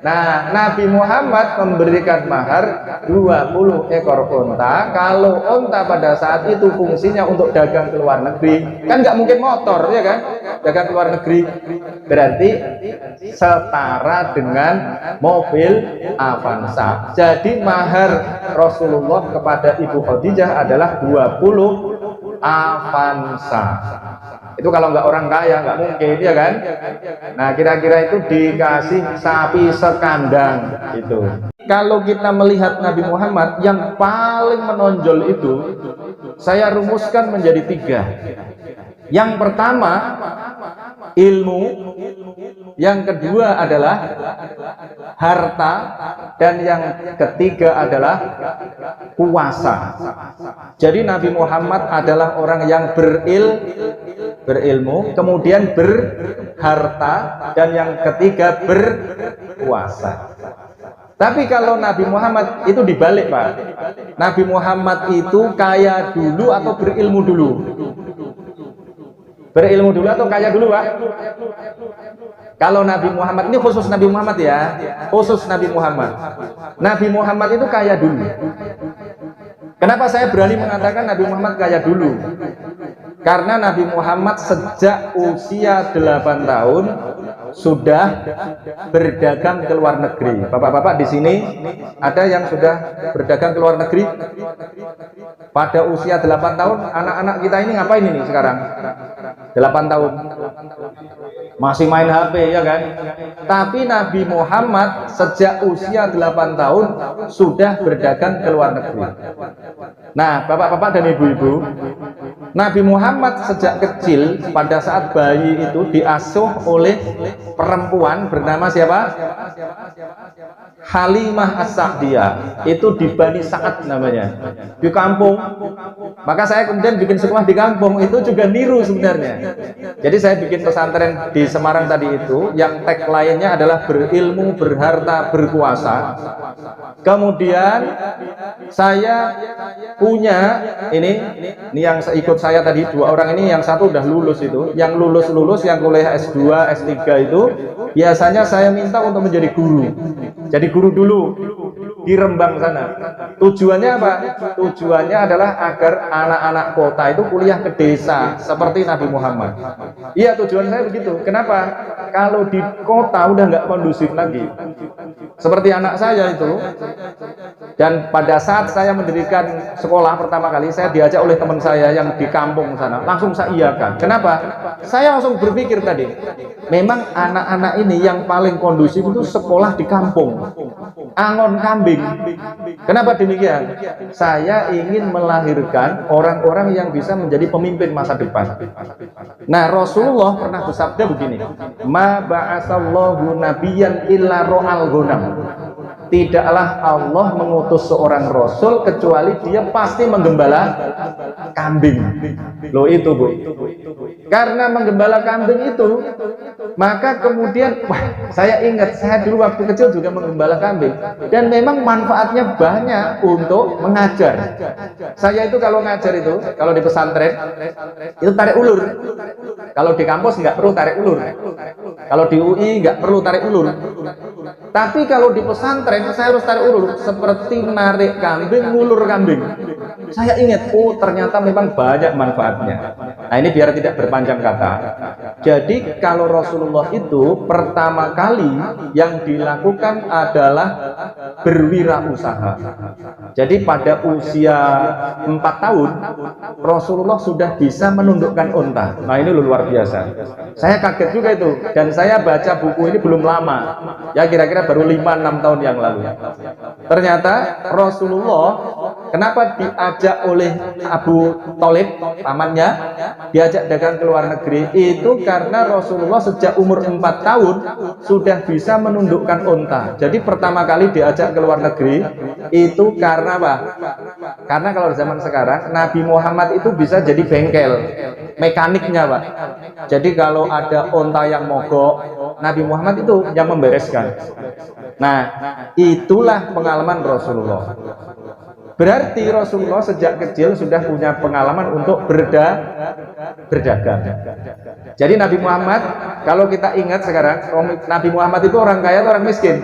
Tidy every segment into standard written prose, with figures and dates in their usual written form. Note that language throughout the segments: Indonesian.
Nah, Nabi Muhammad memberikan mahar 20 ekor unta. Kalau unta pada saat itu fungsinya untuk dagang ke luar negeri, kan nggak mungkin motor, ya kan? Dagang ke luar negeri berarti setara dengan mobil Avanza. Jadi mahar Rasulullah kepada Ibu Khadijah adalah 20 Avanza. Itu kalau nggak orang kaya nggak mungkin, ya kan? Nah, kira-kira itu dikasih sapi sekandang itu. Kalau kita melihat Nabi Muhammad, yang paling menonjol itu saya rumuskan menjadi 3. Yang pertama ilmu, yang kedua adalah harta, dan yang ketiga adalah kuasa. Jadi Nabi Muhammad adalah orang yang berilmu, kemudian berharta, dan yang ketiga berkuasa. Tapi kalau Nabi Muhammad itu dibalik, Pak. Nabi Muhammad itu kaya dulu atau berilmu dulu? Berilmu dulu atau kaya dulu, Pak? Kalau Nabi Muhammad, ini khusus Nabi Muhammad ya, khusus Nabi Muhammad. Nabi Muhammad itu kaya dulu. Kenapa saya berani mengatakan Nabi Muhammad kaya dulu? Karena Nabi Muhammad sejak usia 8 tahun sudah berdagang ke luar negeri. Bapak-bapak di sini ada yang sudah berdagang ke luar negeri? Pada usia 8 tahun, anak-anak kita ini ngapain ini sekarang? 8 tahun masih main HP, ya kan? Tapi Nabi Muhammad sejak usia 8 tahun sudah berdagang ke luar negeri. Nah, bapak-bapak dan ibu-ibu, Nabi Muhammad sejak kecil pada saat bayi itu diasuh oleh perempuan bernama siapa? Halimah As-Sa'diyah. Itu di Bani Sa'ad namanya, di kampung. Maka saya kemudian bikin sekolah di kampung, itu juga niru sebenarnya. Jadi saya bikin pesantren di Semarang tadi itu, yang tagline-nya adalah berilmu, berharta, berkuasa. Kemudian saya punya ini yang ikut saya tadi 2 orang ini, yang satu udah lulus itu, yang lulus yang kuliah S2, S3 itu biasanya saya minta untuk menjadi guru. Jadi guru dulu di Rembang sana. Tujuannya apa? Tujuannya adalah agar anak-anak kota itu kuliah ke desa seperti Nabi Muhammad. Iya, tujuan saya begitu. Kenapa? Kalau di kota udah nggak kondusif lagi. Seperti anak saya itu. Dan pada saat saya mendirikan sekolah pertama kali, saya diajak oleh teman saya yang di kampung sana. Langsung saya iakan. Kenapa? Saya langsung berpikir tadi, memang anak-anak ini yang paling kondusif itu sekolah di kampung, angon kambing. Kenapa demikian? Saya ingin melahirkan orang-orang yang bisa menjadi pemimpin masa depan. Nah, Rasulullah pernah bersabda begini, ma ba'asallahu nabiyyan illa ro'al ghanam. Tidaklah Allah mengutus seorang rasul kecuali dia pasti menggembala kambing. Loh itu, Bu. Karena menggembala kambing itu, maka kemudian saya ingat, saya dulu waktu kecil juga menggembala kambing, dan memang manfaatnya banyak untuk mengajar. Saya itu kalau ngajar itu, kalau di pesantren itu tarik ulur. Kalau di kampus nggak perlu tarik ulur. Kalau di UI nggak perlu tarik ulur. Tapi kalau di pesantren saya harus tarik ulur, seperti narik kambing, ngulur kambing. Saya ingat, oh ternyata memang banyak manfaatnya. Nah, ini biar tidak berpanjang kata. Jadi kalau Rasulullah itu pertama kali yang dilakukan adalah berwirausaha. Jadi pada usia 4 tahun Rasulullah sudah bisa menundukkan unta. Nah, ini luar biasa. Saya kaget juga itu, dan saya baca buku ini belum lama, ya kira-kira baru 5-6 tahun yang lalu. Ternyata Rasulullah kenapa diajak oleh Abu Thalib, pamannya, diajak dagang ke luar negeri, itu karena Rasulullah sejak umur 4 tahun sudah bisa menundukkan unta. Jadi pertama kali diajak ke luar negeri itu karena apa? Karena kalau zaman sekarang Nabi Muhammad itu bisa jadi bengkel mekaniknya, Pak. Jadi kalau ada unta yang mogok, Nabi Muhammad itu yang membereskan. Nah, itulah pengalaman Rasulullah. Berarti Rasulullah sejak kecil sudah punya pengalaman untuk berdagang. Jadi Nabi Muhammad, kalau kita ingat sekarang, Nabi Muhammad itu orang kaya atau orang miskin?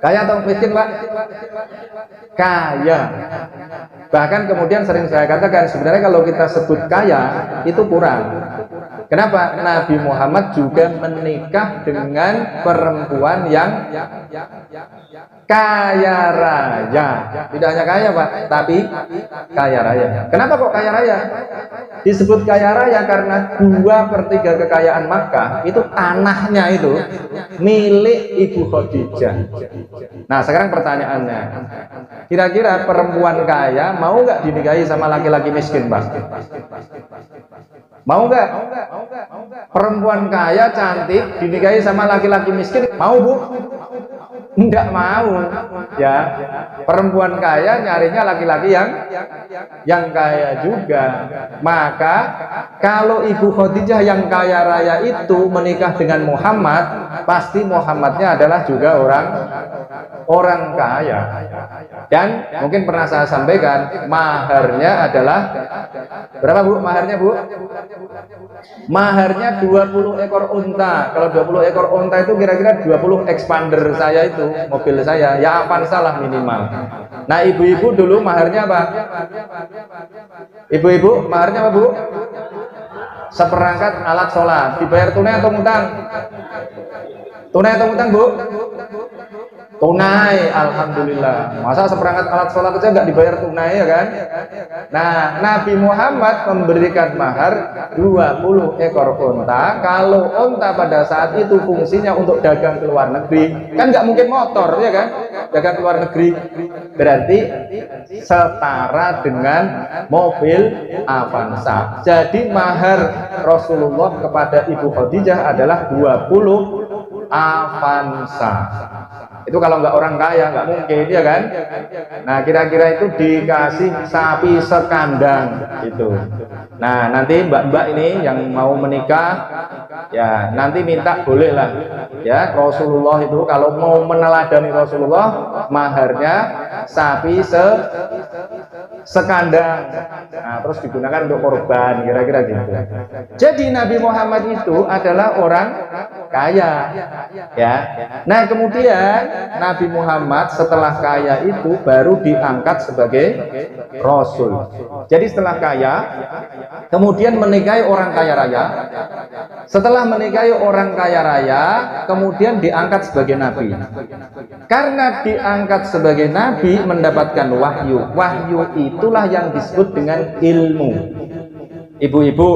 Kaya atau miskin, Pak? Kaya. Bahkan kemudian sering saya katakan, sebenarnya kalau kita sebut kaya, itu kurang. Kenapa? Nabi Muhammad juga menikah dengan perempuan yang kaya raya. Tidak hanya kaya, Pak, tapi kaya raya. Kenapa kok kaya raya? Disebut kaya raya karena 2/3 kekayaan Makkah itu tanahnya itu milik Ibu Khadijah. Nah, sekarang pertanyaannya, kira-kira perempuan kaya mau nggak dinikahi sama laki-laki miskin, Pak? Mau nggak? Perempuan kaya cantik dinikahi sama laki-laki miskin, mau, Bu? Enggak mau, ya. Perempuan kaya nyarinya laki-laki yang kaya juga. Maka kalau Ibu Khadijah yang kaya raya itu menikah dengan Muhammad, pasti Muhammadnya adalah juga orang kaya. Dan mungkin pernah saya sampaikan, maharnya adalah berapa, Bu? Maharnya, Bu? Maharnya 20 ekor unta. Kalau 20 ekor unta itu kira-kira 20 expander saya itu, mobil saya, ya Avanza lah minimal. Nah, ibu-ibu dulu maharnya apa? Ibu-ibu maharnya apa, Bu? Seperangkat alat sholat. Dibayar tunai atau ngutang? Tunai atau ngutang, Bu? Tunai, alhamdulillah. Masa seperangkat alat sholat aja nggak dibayar tunai, ya kan? Nah, Nabi Muhammad memberikan mahar 20 ekor unta. Kalau unta pada saat itu fungsinya untuk dagang ke luar negeri, kan nggak mungkin motor, ya kan? Dagang ke luar negeri, berarti setara dengan mobil Avanza. Jadi mahar Rasulullah kepada Ibu Khadijah adalah 20 Avanza. Itu kalau nggak orang kaya nggak mungkin, ya kan? Nah, kira-kira itu dikasih sapi sekandang itu. Nah, nanti mbak-mbak ini yang mau menikah, ya nanti minta boleh lah, ya. Rasulullah itu kalau mau meneladani Rasulullah, maharnya sapi sekandang. Nah, terus digunakan untuk korban, kira-kira gitu. Jadi Nabi Muhammad itu adalah orang kaya, ya. Nah, kemudian Nabi Muhammad setelah kaya itu baru diangkat sebagai Rasul. Jadi setelah kaya, kemudian menikahi orang kaya raya. Setelah menikahi orang kaya raya, kemudian diangkat sebagai Nabi. Karena diangkat sebagai Nabi, mendapatkan wahyu. Wahyu itulah yang disebut dengan ilmu. Ibu-ibu,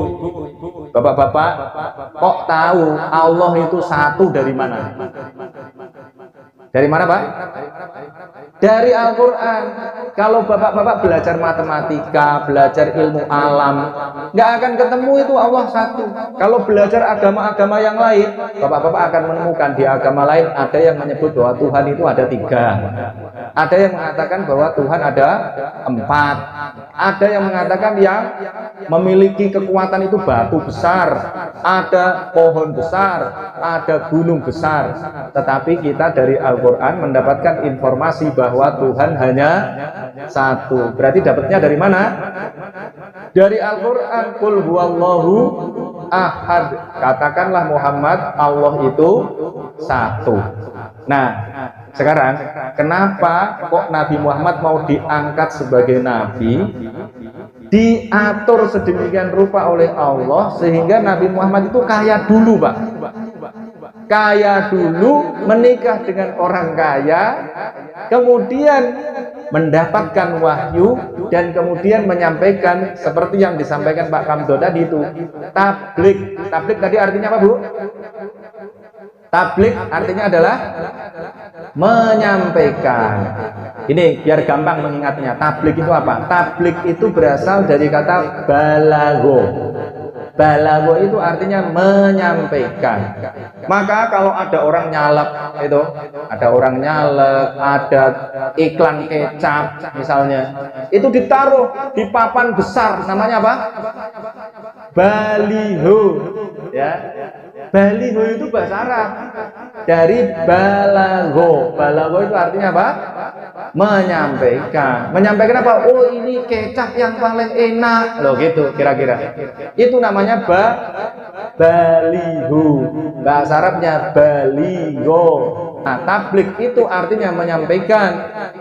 bapak-bapak, kok tahu Allah itu satu dari mana? Dari mana, Pak? Dari Al-Quran. Kalau bapak-bapak belajar matematika, belajar ilmu alam, nggak akan ketemu itu Allah satu. Kalau belajar agama-agama yang lain, bapak-bapak akan menemukan di agama lain ada yang menyebut bahwa Tuhan itu ada 3. Ada yang mengatakan bahwa Tuhan ada 4. Ada yang mengatakan yang memiliki kekuatan itu batu besar, ada pohon besar, ada gunung besar. Tetapi kita dari Al-Quran mendapatkan informasi bahwa Tuhan hanya satu. Berarti dapatnya dari mana? Dari Al-Quran. Qul huwallahu ahad. Katakanlah Muhammad, Allah itu satu. Nah, sekarang kenapa kok Nabi Muhammad mau diangkat sebagai Nabi? Diatur sedemikian rupa oleh Allah sehingga Nabi Muhammad itu kaya dulu, Pak. Kaya dulu, menikah dengan orang kaya, kemudian mendapatkan wahyu, dan kemudian menyampaikan seperti yang disampaikan Pak Kamdo tadi itu, tablik. Tablik tadi artinya apa, Bu? Tablik artinya adalah menyampaikan. Ini biar gampang mengingatnya. Tablik itu apa? Tablik itu berasal dari kata balago. Balago itu artinya menyampaikan. Maka kalau ada orang nyalek itu, ada orang nyalek, ada iklan kecap misalnya, itu ditaruh di papan besar, namanya apa? Baliho, ya. Baliho itu bahasa Arab dari balago. Balago itu artinya apa? Menyampaikan. Menyampaikan apa? Oh, ini kecap yang paling enak. Loh gitu kira-kira. Itu namanya balihu. Bahasa Arabnya baligo. Nah, tablik itu artinya menyampaikan.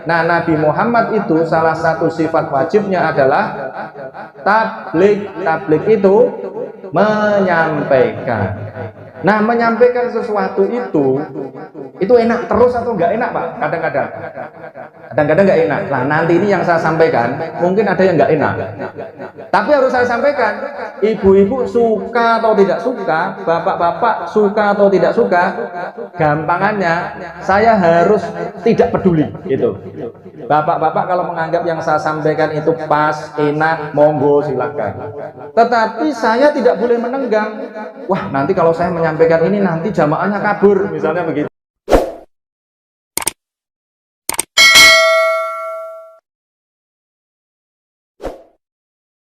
Nah, Nabi Muhammad itu salah satu sifat wajibnya adalah tablik. Tablik itu menyampaikan. Nah, menyampaikan sesuatu itu enak terus atau enggak enak, Pak? Kadang-kadang enggak enak. Nah, nanti ini yang saya sampaikan mungkin ada yang enggak enak, tapi harus saya sampaikan. Ibu-ibu suka atau tidak suka, bapak-bapak suka atau tidak suka, gampangannya saya harus tidak peduli gitu. Bapak-bapak kalau menganggap yang saya sampaikan itu pas, enak, monggo silakan. Tetapi saya tidak boleh menenggang. Wah, nanti kalau saya menyampaikan ini nanti jamaahnya kabur, misalnya begitu.